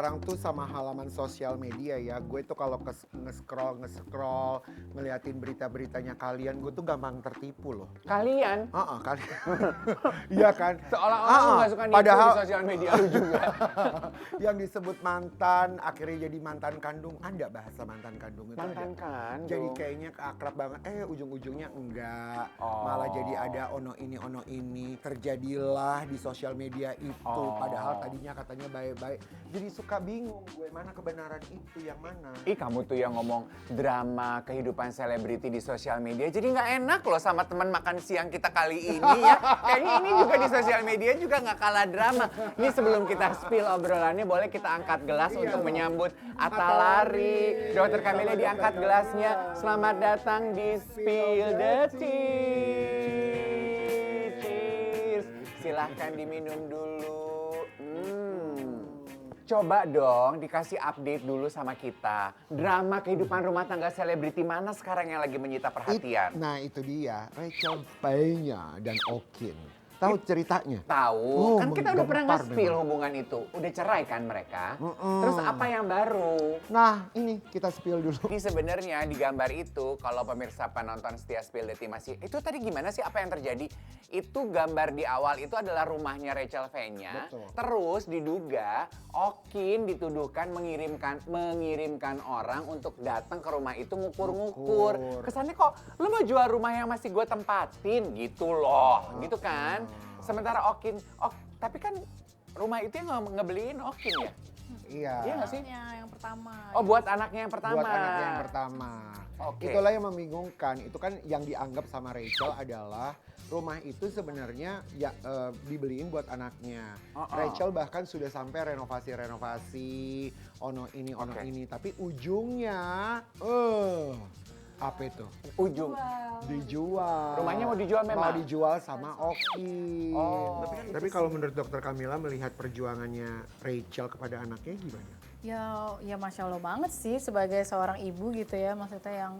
sekarang tuh sama halaman sosial media ya, gue tuh kalau nge-scroll ngeliatin berita-beritanya kalian, gue tuh gampang tertipu loh. Kalian? Kalian. Iya kan? Seolah-olah lu gak suka nipu padahal di sosial media lu juga. yang disebut mantan, akhirnya jadi mantan kandung. Ada bahasa mantan kandung itu Mantan ada. kandung. Jadi kayaknya akrab banget, ujung-ujungnya enggak. Malah jadi ada ono ini. Terjadilah di sosial media itu. Padahal tadinya katanya baik-baik. Jadi suka bingung gue, mana kebenaran itu, yang mana. Ih, kamu tuh yang ngomong drama kehidupan selebriti di sosial media. Jadi nggak enak loh sama teman makan siang kita kali ini ya. Kayaknya ini juga di sosial media juga nggak kalah drama. Ini sebelum kita spill obrolannya, boleh kita angkat gelas untuk menyambut Atta Lari. Dokter Camelia diangkat gelasnya. Selamat datang di Spill the Tea. Cheers. Silahkan diminum dulu. Coba dong dikasih update dulu sama kita. Drama kehidupan rumah tangga selebriti mana sekarang yang lagi menyita perhatian? Nah itu dia, Rachel Fenya dan Okin. Tahu ceritanya? Tahu, kan kita udah pernah menggempar nge-spill memang. hubungan itu. Udah cerai kan mereka? Terus apa yang baru? Nah ini kita spill dulu. Jadi sebenarnya di gambar itu, kalau pemirsa penonton setia Spill the Tea masih, itu tadi gimana sih apa yang terjadi? Itu gambar di awal itu adalah rumahnya Rachel Fenya. Betul. Terus diduga Okin dituduhkan mengirimkan orang untuk datang ke rumah itu ngukur-ngukur. Kesannya kok lu mau jual rumah yang masih gue tempatin gitu loh, gitu kan? Sementara Okin, tapi kan rumah itu yang ngebeliin Okin ya? Iya. Iya nggak sih? Anaknya yang pertama. Oh, buat anaknya yang pertama. Buat anaknya yang pertama. Oke. Itulah yang membingungkan. Itu kan yang dianggap sama Rachel adalah rumah itu sebenarnya ya dibeliin buat anaknya. Rachel bahkan sudah sampai renovasi, ono ini. Tapi ujungnya, apa itu? Ujung. Dijual. Rumahnya mau dijual memang? Mau dijual sama Oki. Oh. Tapi kalau menurut Dokter Camilla melihat perjuangannya Rachel kepada anaknya gimana? Ya Masya Allah banget sih sebagai seorang ibu gitu ya. Maksudnya yang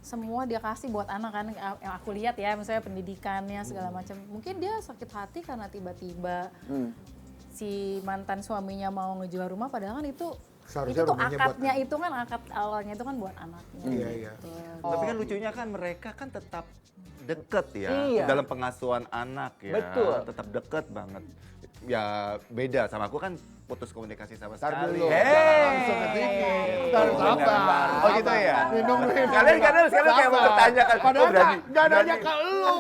semua dia kasih buat anak kan, yang aku lihat ya, misalnya pendidikannya segala macam. Mungkin dia sakit hati karena tiba-tiba si mantan suaminya mau ngejual rumah, padahal kan itu Seharusnya tuh rumahnya buat akadnya itu kan akad awalnya itu kan buat anaknya. Iya. gitu. Tapi kan lucunya kan mereka kan tetap deket ya Iya. dalam pengasuhan anak ya. Betul. Tetap deket banget. Ya beda sama aku kan putus komunikasi sama Ntar sekali. dulu, Ya. jangan langsung ke sini. Ntar sabar. Oh gitu ya? Minum dulu. Kalian kayak mau bertanya kan. Padahal Oh, berani. nggak nanya ke lu.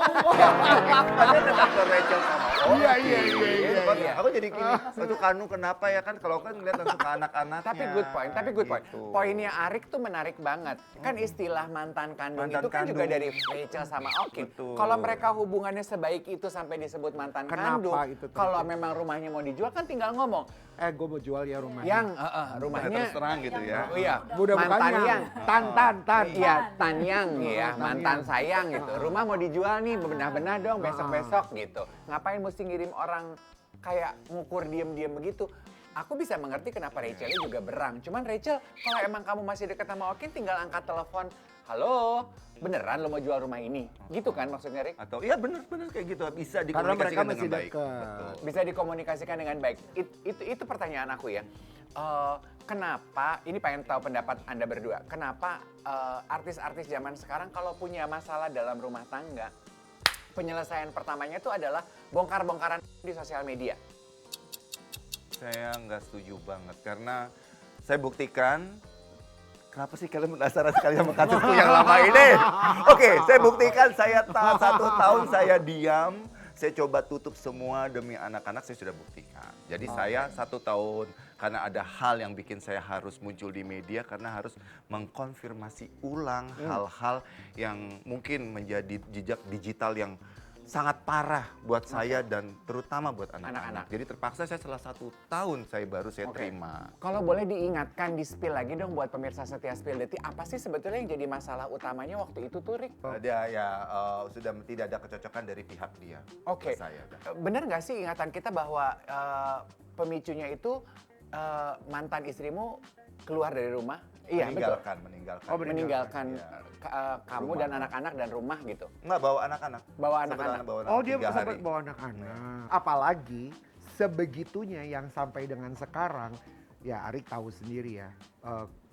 Padahal tetap ke Rachel sama Iya. Iya. Aku jadi gini, itu Kanu kenapa ya kan kalau kan ngeliat langsung ke anak-anaknya. Tapi good point. Gitu. Poinnya Arik tuh menarik banget. Kan istilah mantan kandung Mantan itu kan juga kandung. dari Rachel sama Okin. Betul. Kalau mereka hubungannya sebaik itu sampai disebut mantan Kenapa kandung, itu terjadi? kalau memang rumahnya mau dijual kan tinggal ngomong. Gue mau jual ya rumahnya. Yang Rumahnya rumahnya terus terang gitu ya. Oh iya, Udah bukan mantan yang. yang. Tan. Iya, Tanyang ya, Tanyang. mantan sayang gitu. Rumah mau dijual nih, bebenah-benah dong besok-besok gitu. Ngapain mesti ngirim orang kayak ngukur diem-diem begitu? Aku bisa mengerti kenapa Rachelnya juga berang. Cuman Rachel, kalau emang kamu masih dekat sama Okin, tinggal angkat telepon. Halo, beneran lo mau jual rumah ini? Gitu kan maksudnya, Rik? Atau iya bener kayak gitu bisa Karena mereka dikomunikasikan masih dengan baik. dekat. Betul. Bisa dikomunikasikan dengan baik. Itu pertanyaan aku ya. Kenapa, ini pengen tahu pendapat Anda berdua, kenapa artis-artis zaman sekarang kalau punya masalah dalam rumah tangga, penyelesaian pertamanya itu adalah bongkar-bongkaran di sosial media? Saya nggak setuju banget karena saya buktikan. Kenapa sih kalian penasaran sekali sama kasusku yang lama ini? Oke, saya buktikan saya 1 tahun saya diam. Saya coba tutup semua demi anak-anak, saya sudah buktikan. Jadi saya 1 tahun karena ada hal yang bikin saya harus muncul di media karena harus mengkonfirmasi ulang hal-hal yang mungkin menjadi jejak digital yang sangat parah buat saya dan terutama buat anak-anak. Jadi terpaksa saya setelah 1 tahun saya terima. Kalau boleh diingatkan, di-spill lagi dong buat pemirsa setia Spill the Tea, apa sih sebetulnya yang jadi masalah utamanya waktu itu tuh, Rik? Dia ya sudah tidak ada kecocokan dari pihak dia. Oke, ke saya. bener nggak sih ingatan kita bahwa pemicunya itu mantan istrimu keluar dari rumah? Iya, betul. Meninggalkan. Meninggalkan Ya. kamu Rumah. dan anak-anak dan rumah gitu. Enggak, bawa anak-anak. Bawa Sempat anak-anak. bawa Oh dia 3 sempat hari. bawa anak-anak. Apalagi sebegitunya yang sampai dengan sekarang ya Arik tahu sendiri ya,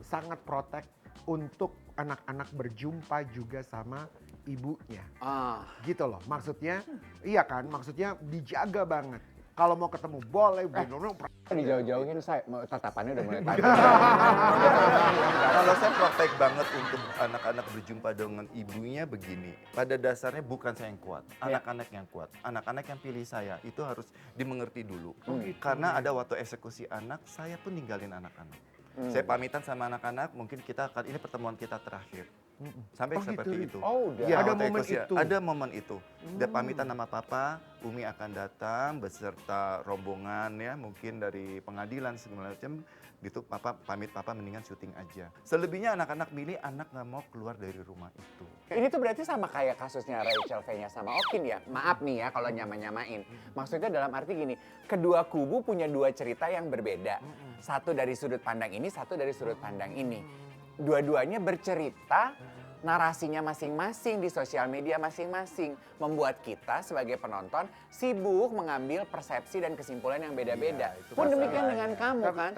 sangat protect untuk anak-anak berjumpa juga sama ibunya. Gitu loh, maksudnya, iya kan, maksudnya dijaga banget. Kalau mau ketemu boleh, Dijauh-jauhin saya, tatapannya udah mulai tajam. Kalau saya praktek banget untuk anak-anak berjumpa dengan ibunya begini. Pada dasarnya bukan saya yang kuat, anak-anak yang kuat. Anak-anak yang pilih saya itu harus dimengerti dulu. Karena ada waktu eksekusi anak, saya pun ninggalin anak-anak. Saya pamitan sama anak-anak, mungkin ini pertemuan kita terakhir. Sampai seperti itu. Oh, udah. Ya, ada waktu momen eksklusi, itu. Ada momen itu. Dia pamitan sama papa, Umi akan datang beserta rombongan ya, mungkin dari pengadilan segala macam. Gitu papa pamit, papa mendingan syuting aja. Selebihnya anak-anak milih, anak nggak mau keluar dari rumah itu. Ini tuh berarti sama kayak kasusnya Rachel V-nya sama Okin ya? Maaf nih ya kalau nyamain. Maksudnya dalam arti gini, kedua kubu punya dua cerita yang berbeda. Satu dari sudut pandang ini, satu dari sudut pandang ini. Dua-duanya bercerita, narasinya masing-masing di sosial media masing-masing. Membuat kita sebagai penonton sibuk mengambil persepsi dan kesimpulan yang beda-beda. Iya, itu Pun demikian masalahnya. dengan kamu kan.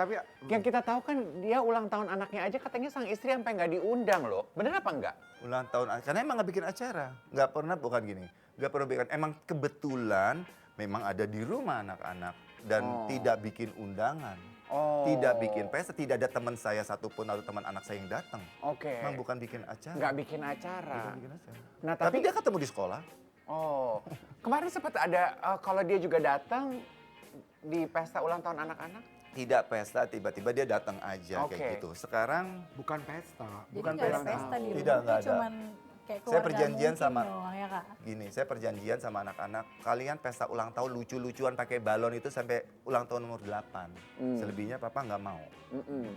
Yang kita tahu kan dia ulang tahun anaknya aja katanya sang istri sampai nggak diundang loh. Bener apa enggak? Ulang tahun, karena emang nggak bikin acara. Nggak pernah, bukan gini. Nggak pernah bikin, emang kebetulan memang ada di rumah anak-anak. Dan tidak bikin undangan. Tidak bikin pesta, tidak ada teman saya satupun atau teman anak saya yang datang. Oke. Emang bukan bikin acara. Nggak bikin acara. Bukan bikin acara. Nah, Tapi dia ketemu di sekolah. Oh, kemarin sempat ada kalau dia juga datang di pesta ulang tahun anak-anak? Tidak pesta, tiba-tiba dia datang aja Oke. kayak gitu. Sekarang bukan pesta. Jadi bukan nggak ada pesta. pesta di Tidak, rumah, nggak ada. cuman kayak Saya keluarga perjanjian mungkin sama- doang, ya Kak? gini, saya perjanjian sama anak-anak, kalian pesta ulang tahun lucu-lucuan pakai balon itu sampai ulang tahun umur 8. Selebihnya papa nggak mau.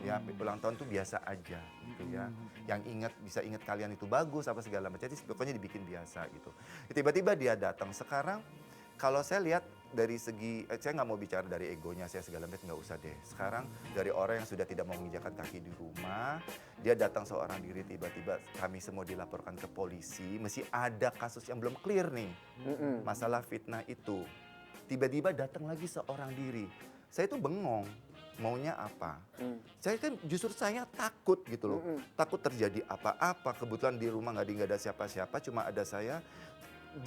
Ya, ulang tahun tuh biasa aja gitu ya. Yang bisa ingat kalian itu bagus apa segala macam, jadi pokoknya dibikin biasa gitu. Tiba-tiba dia datang. Sekarang kalau saya lihat dari segi, saya nggak mau bicara dari egonya saya segala macam, nggak usah deh. Sekarang dari orang yang sudah tidak mau menginjakan kaki di rumah, dia datang seorang diri, tiba-tiba kami semua dilaporkan ke polisi, mesti ada kasus yang belum clear nih, masalah fitnah itu. Tiba-tiba datang lagi seorang diri, saya itu bengong, maunya apa? Saya kan justru saya takut gitu loh, takut terjadi apa-apa. Kebetulan di rumah nggak ada siapa-siapa, cuma ada saya.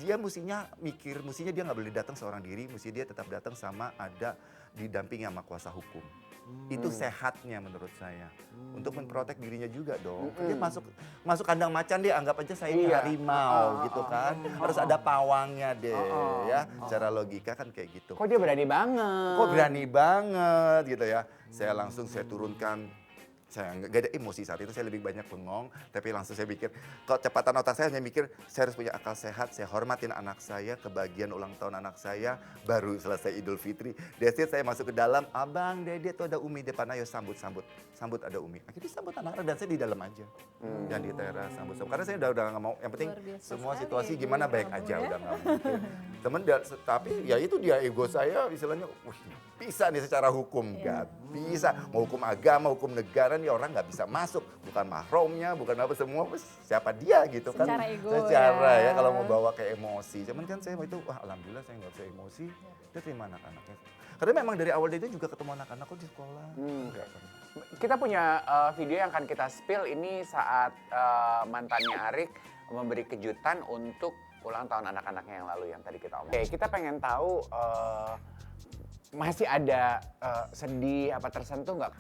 Dia mestinya mikir, mestinya dia nggak boleh datang seorang diri, mesti dia tetap datang sama ada didampingi sama kuasa hukum. Itu sehatnya menurut saya. Untuk memprotek dirinya juga dong. Dia masuk kandang macan, dia anggap aja saya ini harimau gitu kan. Harus ada pawangnya deh ya. Secara logika kan kayak gitu. Kok dia berani banget? Kok berani banget gitu ya. Saya langsung turunkan. Saya nggak ada emosi saat itu, saya lebih banyak bengong. Tapi langsung saya pikir, kalau cepatan otak saya hanya mikir, saya harus punya akal sehat, saya hormatin anak saya, kebagian ulang tahun anak saya, baru selesai Idul Fitri. That's it, saya masuk ke dalam, abang, dede tuh ada Umi depan, ayo sambut ada Umi. Akhirnya sambut anak-anak dan saya di dalam aja. Dan di teras sambut. Karena saya udah nggak mau, yang penting Luar biasa semua sekali situasi ya, gimana Bu, baik kamu aja, ya. udah nggak mungkin. Tapi ya itu dia ego saya, istilahnya, wih, bisa nih secara hukum, nggak bisa. Mau hukum agama, hukum negara nih orang nggak bisa masuk, bukan mahramnya, bukan apa semua, siapa dia gitu kan? Secara ego Secara ya. kalau mau bawa ke emosi, cuman kan saya itu, wah alhamdulillah saya nggak usah emosi, dia terima anak-anaknya. Karena memang dari awal dia juga ketemu anak-anak kok di sekolah. Nggak pernah. Kita punya video yang akan kita spill ini saat mantannya Arik memberi kejutan untuk ulang tahun anak-anaknya yang lalu yang tadi kita omongin. Oke, kita pengen tahu masih ada sedih apa tersentuh nggak?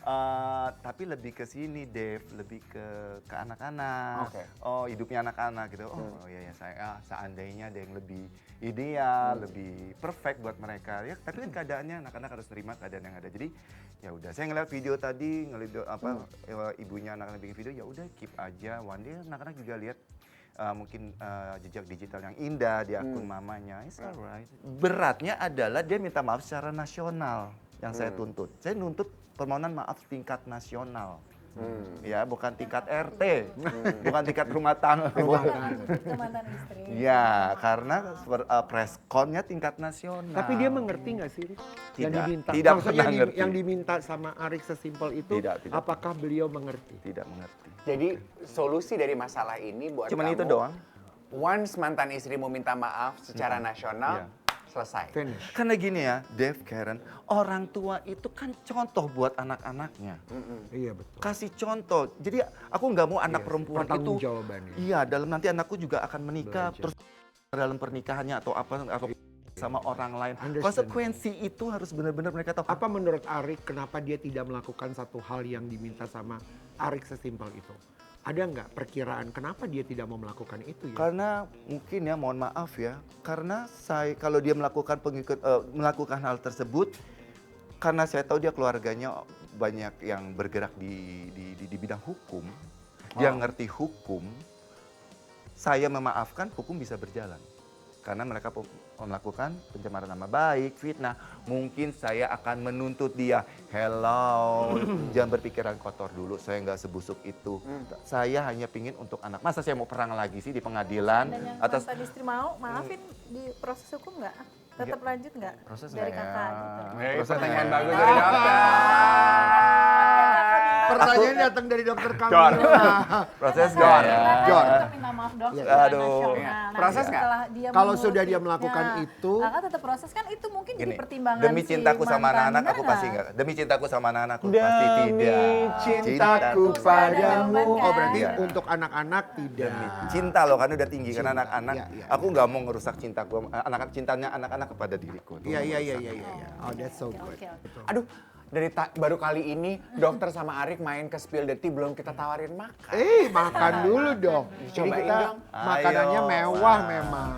Tapi lebih ke sini, Dev, lebih ke anak-anak. Oke. Oh, hidupnya anak-anak gitu. Oh iya ya, saya seandainya ada yang lebih ideal, lebih perfect buat mereka. Ya, tapi kan keadaannya anak-anak harus terima keadaan yang ada. Jadi ya udah, saya ngeliat video tadi, ibunya anak-anak bikin video, ya udah keep aja. One day anak-anak juga lihat mungkin jejak digital yang indah di akun mamanya. It's alright. Beratnya adalah dia minta maaf secara nasional yang saya tuntut. Saya nuntut permohonan maaf tingkat nasional. Ya, bukan tingkat RT, bukan tingkat rumah tangga. Ke mantan istri. Ya, karena preskonnya tingkat nasional. Tapi dia mengerti nggak sih, Rik? Yang Tidak, diminta. tidak Maksudnya pernah ngerti. yang diminta sama Arik sesimpel itu, Tidak. apakah beliau mengerti? Tidak mengerti. Jadi solusi dari masalah ini buat Cuman kamu, itu doang. Once mantan istrimu minta maaf secara nasional, Iya. selesai. Finish. Karena gini ya, Dev, Karen, orang tua itu kan contoh buat anak-anaknya. Iya betul. Kasih contoh. Jadi aku nggak mau anak Iya, perempuan itu. pertanggungjawabannya. Iya, dalam nanti anakku juga akan menikah, Belajar. terus dalam pernikahannya atau apa atau sama orang lain. Understand. Konsekuensi itu harus benar-benar mereka tahu. Apa menurut Arik kenapa dia tidak melakukan satu hal yang diminta sama Arik sesimpel itu? Ada nggak perkiraan kenapa dia tidak mau melakukan itu ya? Karena mungkin ya, mohon maaf ya, karena kalau dia melakukan hal tersebut, karena saya tahu dia keluarganya banyak yang bergerak di bidang hukum, dia ngerti hukum, saya memaafkan, hukum bisa berjalan. Karena mereka melakukan pencemaran nama baik, fitnah. Mungkin saya akan menuntut dia, hello, jangan berpikiran kotor dulu, saya nggak sebusuk itu. Saya hanya pingin untuk anak. Masa saya mau perang lagi sih di pengadilan? Dan yang Atas mantan istri mau, maafin di proses hukum nggak? Tetap lanjut nggak? Proses Dari nggak ya? kakak gitu. Pertanyaan bagus dari dokter. Pertanyaan datang dari dokter kami. proses Kakak nggak bilang, ya? John. Kita minta maaf dok Iya. secara Aduh. nasional. Iya. Nanti Proses nggak? setelah dia Kalau menuruti- sudah dia melakukan Nah, itu, kakak tetap proses kan itu mungkin jadi Gini, pertimbangan demi si cintaku sama mantan, anak-anak aku bener pasti nggak? enggak. Demi cintaku sama anak-anakku pasti tidak. cintaku Tuh, sudah ada padamu. jawaban, Oh kan? berarti Iya. untuk anak-anak tidak. Cinta loh kan udah tinggi kan Cinta. anak-anak. Iya, iya, Aku nggak mau ngerusak cintaku, cintanya anak-anak kepada diriku. Iya iya iya iya iya. Oh that's so Oke, good. oke, oke. Aduh, baru kali ini dokter sama Arik main ke Spill the Tea, belum kita tawarin makan. Makan dulu dong. Jadi Cobain kita dong. makanannya Ayo, mewah Wak. memang.